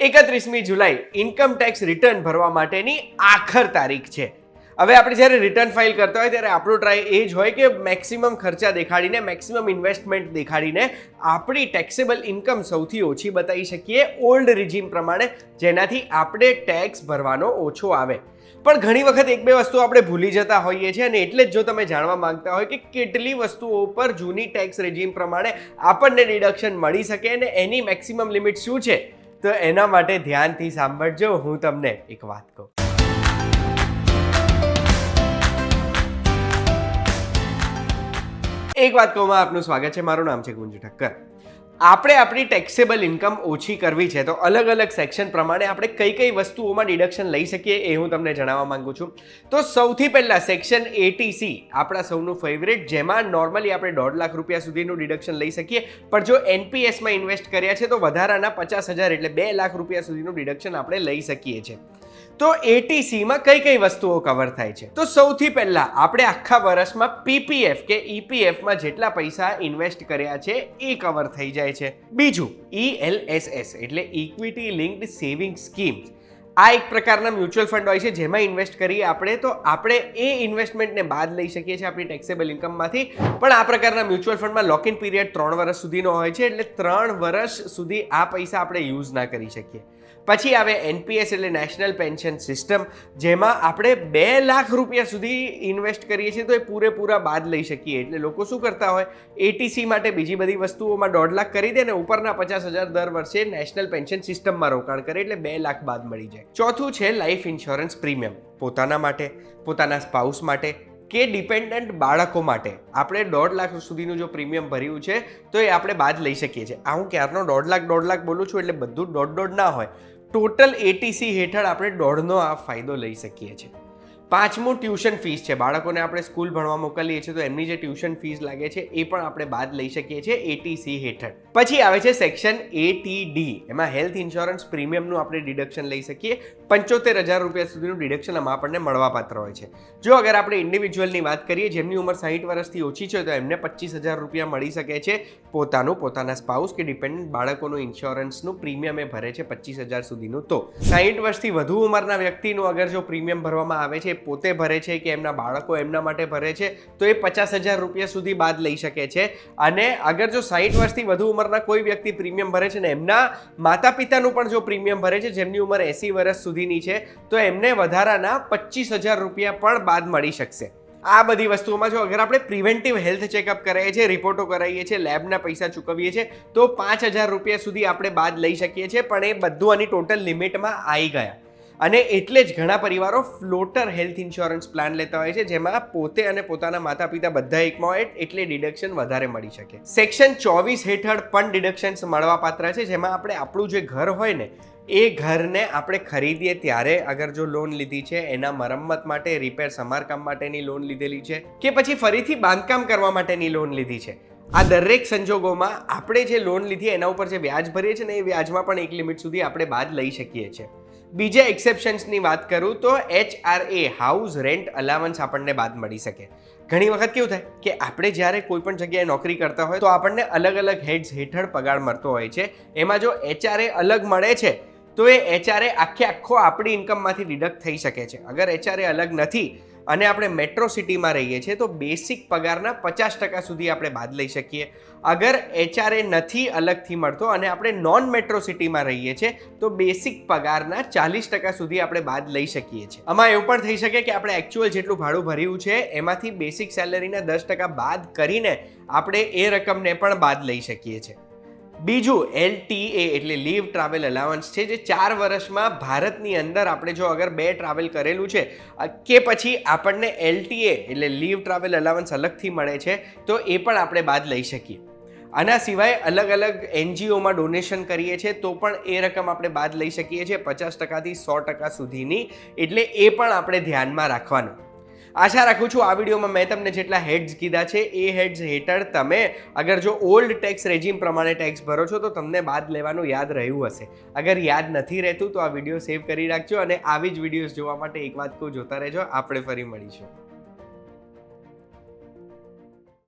31મી જુલાઈ income tax return ભરવા માટેની આખર તારીખ છે. હવે આપણે જ્યારે રિટર્ન ફાઇલ કરતા હોય ત્યારે આપણો ટ્રાય એ જ હોય કે મેક્સિમમ ખર્ચા દેખાડીને, મેક્સિમમ ઇન્વેસ્ટમેન્ટ દેખાડીને આપણી ટેક્સેબલ ઇન્કમ સૌથી ઓછી બતાવી શકીએ ઓલ્ડ રિજીમ પ્રમાણે, જેનાથી આપણે ટેક્સ ભરવાનો ઓછો આવે. પણ ઘણી વખત એક બે વસ્તુ આપણે ભૂલી જતા હોઈએ છીએ, અને એટલે જ જો તમે જાણવા માંગતા હોય કે કેટલી વસ્તુઓ પર જૂની ટેક્સ રેજીમ પ્રમાણે આપણને ડિડક્શન મળી શકે અને એની મેક્સિમમ લિમિટ શું છે, તો એના માટે ધ્યાનથી સાંભળજો. હું તમને એક વાત કહું. એક વાત કહું, આપનું સ્વાગત છે. મારું નામ છે ગુંજુ ઠક્કર. આપણે આપણી ટેક્સેબલ ઇન્કમ ઓછી કરવી છે તો અલગ અલગ સેક્શન પ્રમાણે આપણે કઈ કઈ વસ્તુઓમાં ડિડક્શન લઈ શકીએ એ હું તમને જણાવવા માંગુ છું. તો સૌથી પહેલા સેક્શન 80C આપણા સૌનું ફેવરેટ, જેમાં નોર્મલી આપણે 1.5 લાખ રૂપિયા સુધીનું ડિડક્શન લઈ શકીએ, પણ જો એનપીએસમાં ઇન્વેસ્ટ કર્યા છે તો વધારાના 50,000 એટલે 2 લાખ રૂપિયા સુધીનું ડિડક્શન આપણે લઈ શકીએ છીએ. તો 80Cમાં કઈ કઈ વસ્તુઓ કવર થાય છે? તો સૌથી પહેલા આપણે આખા વર્ષમાં પીપીએફ કે ઈપીએફમાં જેટલા પૈસા ઇન્વેસ્ટ કર્યા છે એ કવર થઈ જાય છે. બીજું ELSS એટલે ઇક્વિટી લિંક્ડ સેવિંગ સ્કીમ. આ એક પ્રકારના મ્યુચ્યુઅલ ફંડ હોય છે જેમાં ઇન્વેસ્ટ કરીએ આપણે, તો આપણે એ ઇન્વેસ્ટમેન્ટને બાદ લઈ શકીએ છીએ આપણી ટેક્સેબલ ઇન્કમમાંથી. પણ આ પ્રકારના મ્યુચ્યુઅલ ફંડમાં લોક ઇન પીરિયડ 3 વર્ષ સુધીનો હોય છે, એટલે 3 વર્ષ સુધી આ પૈસા આપણે યુઝ ના કરી શકીએ. પછી આવે એનપીએસ એટલે નેશનલ પેન્શન સિસ્ટમ, જેમાં આપણે 2 લાખ રૂપિયા સુધી ઇન્વેસ્ટ કરીએ છીએ તો એ પૂરેપૂરા બાદ લઈ શકીએ. એટલે લોકો શું કરતા હોય, 80C માટે બીજી બધી વસ્તુઓમાં 1.5 લાખ કરી દે ને ઉપરના 50,000 દર વર્ષે નેશનલ પેન્શન સિસ્ટમમાં રોકાણ કરે, એટલે 2 લાખ બાદ મળી જાય. ચોથું છે લાઈફ ઇન્સ્યોરન્સ પ્રીમિયમ. પોતાના માટે, પોતાના સ્પાઉસ માટે કે ડિપેન્ડન્ટ બાળકો માટે આપણે 1.5 લાખ સુધીનું જો પ્રીમિયમ ભર્યું છે તો એ આપણે બાદ લઈ શકીએ છીએ. આ હું ક્યારનો 1.5 લાખ બોલું છું, એટલે બધું 1.5 ના હોય. ટોટલ 80C હેઠળ આપણે 1.5નો આ ફાયદો લઈ શકીએ છીએ. પાંચમું ટ્યુશન ફીસ છે. બાળકોને આપણે સ્કૂલ ભણવા મોકલીએ છીએ તો એમની જે ટ્યુશન ફીસ લાગે છે એ પણ આપણે બાદ લઈ શકીએ છીએ 80C હેઠળ. પછી આવે છે સેક્શન 80D. એમાં હેલ્થ ઇન્સ્યોરન્સ પ્રીમિયમનું આપણે ડિડક્શન લઈ શકીએ. 75,000 રૂપિયા સુધીનું ડિડક્શન આમાં આપણને મળવાપાત્ર હોય છે. જો અગર આપણે ઇન્ડિવિજ્યુઅલની વાત કરીએ જેમની ઉંમર 60 વર્ષથી ઓછી છે તો એમને 25,000 રૂપિયા મળી શકે છે. પોતાના સ્પાઉસ કે ડિપેન્ડન્ટ બાળકોનું ઇન્સ્યોરન્સનું પ્રીમિયમ એ ભરે છે 25,000 સુધીનું. તો 60 વર્ષથી વધુ ઉંમરના વ્યક્તિનું અગર જો પ્રીમિયમ ભરવામાં આવે છે, પોતે ભરે છે કે એમના બાળકો એમના માટે ભરે છે, તો એ 50,000 રૂપિયા સુધી બાદ લઈ શકે છે. અને અગર જો 60 વર્ષથી વધુ ઉંમરના કોઈ વ્યક્તિ પ્રીમિયમ ભરે છે ને એમના માતા પિતાનું પણ જો પ્રીમિયમ ભરે છે જેમની ઉંમર 80 વર્ષ સુધીની છે, તો એમને વધારાના 25,000 રૂપિયા પણ બાદ મળી શકશે. આ બધી વસ્તુઓમાં જો અગર આપણે પ્રિવેન્ટિવ હેલ્થ ચેકઅપ કરાવીએ છીએ, રિપોર્ટો કરાવીએ છીએ, લેબના પૈસા ચૂકવીએ છીએ, તો 5,000 રૂપિયા સુધી આપણે બાદ લઈ શકીએ છીએ. પણ એ બધું આની ટોટલ લિમિટમાં આવી ગયા. અને એટલે જ ઘણા પરિવારો ફ્લોટર હેલ્થ ઇન્સ્યોરન્સ પ્લાન લેતા હોય છે, જેમાં પોતે અને પોતાના માતા પિતા બધા એકમાં હોય, એટલે ડિડક્શન વધારે મળી શકે. સેક્શન 24 હેઠળ પણ ડિડક્શન્સ મળવાપાત્ર છે, જેમાં આપણે આપણું જે ઘર હોય ને એ ઘરને આપણે ખરીદીએ ત્યારે અગર જો લોન લીધી છે, એના મરમ્મત માટે, રિપેર સમારકામ માટેની લોન લીધેલી છે, કે પછી ફરીથી બાંધકામ કરવા માટેની લોન લીધી છે, આ દરેક સંજોગોમાં આપણે જે લોન લીધી એના ઉપર જે વ્યાજ ભરીએ છીએ ને એ વ્યાજમાં પણ એક લિમિટ સુધી આપણે બાદ લઈ શકીએ છીએ. બીજા એક્સેપ્શન્સની વાત કરું તો HRA હાઉસ રેન્ટ અલાવન્સ આપણને બાદ મળી શકે. ઘણી વખત કેવું થાય કે આપણે જ્યારે કોઈ પણ જગ્યાએ નોકરી કરતા હોય તો આપણને અલગ અલગ હેડ્સ હેઠળ પગાર મળતો હોય છે. એમાં જો HRA અલગ મળે છે તો એ HRA આખો આપણી ઇન્કમમાંથી ડિડક્ટ થઈ શકે છે. અગર HRA અલગ નથી અને આપણે મેટ્રો સિટીમાં રહીએ છીએ તો બેસિક પગારના 50% સુધી આપણે બાદ લઈ શકીએ. અગર HRA નથી અલગથી મળતો અને આપણે નોન મેટ્રો સિટીમાં રહીએ છીએ તો બેસિક પગારના 40% સુધી આપણે બાદ લઈ શકીએ છીએ. આમાં એવું પણ થઈ શકે કે આપણે એકચ્યુઅલ જેટલું ભાડું ભર્યું છે એમાંથી બેસિક સેલરીના 10% બાદ કરીને આપણે એ રકમને પણ બાદ લઈ શકીએ છીએ. બીજું LTA એટલે લીવ ટ્રાવેલ અલાવન્સ છે, જે 4 વર્ષમાં ભારતની અંદર આપણે જો અગર 2 ટ્રાવેલ કરેલું છે કે પછી આપણને LTA એટલે લીવ ટ્રાવેલ અલાવન્સ અલગથી મળે છે તો એ પણ આપણે બાદ લઈ શકીએ. આના સિવાય અલગ અલગ NGOમાં ડોનેશન કરીએ છીએ તો પણ એ રકમ આપણે બાદ લઈ શકીએ છીએ 50%થી 100% સુધીની. એટલે એ પણ આપણે ધ્યાનમાં રાખવાનું. આશા રાખું છું આ વિડીયોમાં મેં તમને જેટલા હેડ્સ કીધા છે એ હેડ્સ હેઠળ તમે અગર જો ઓલ્ડ ટેક્સ રેજીમ પ્રમાણે ટેક્સ ભરો છો તો તમને બાદ લેવાનું યાદ રહ્યું હશે. અગર યાદ નથી રહેતું તો આ વિડીયો સેવ કરી રાખજો અને આવી જ વિડીયોઝ જોવા માટે એક વાત કહું, જોતા રહેજો. આપણે ફરી મળીશું.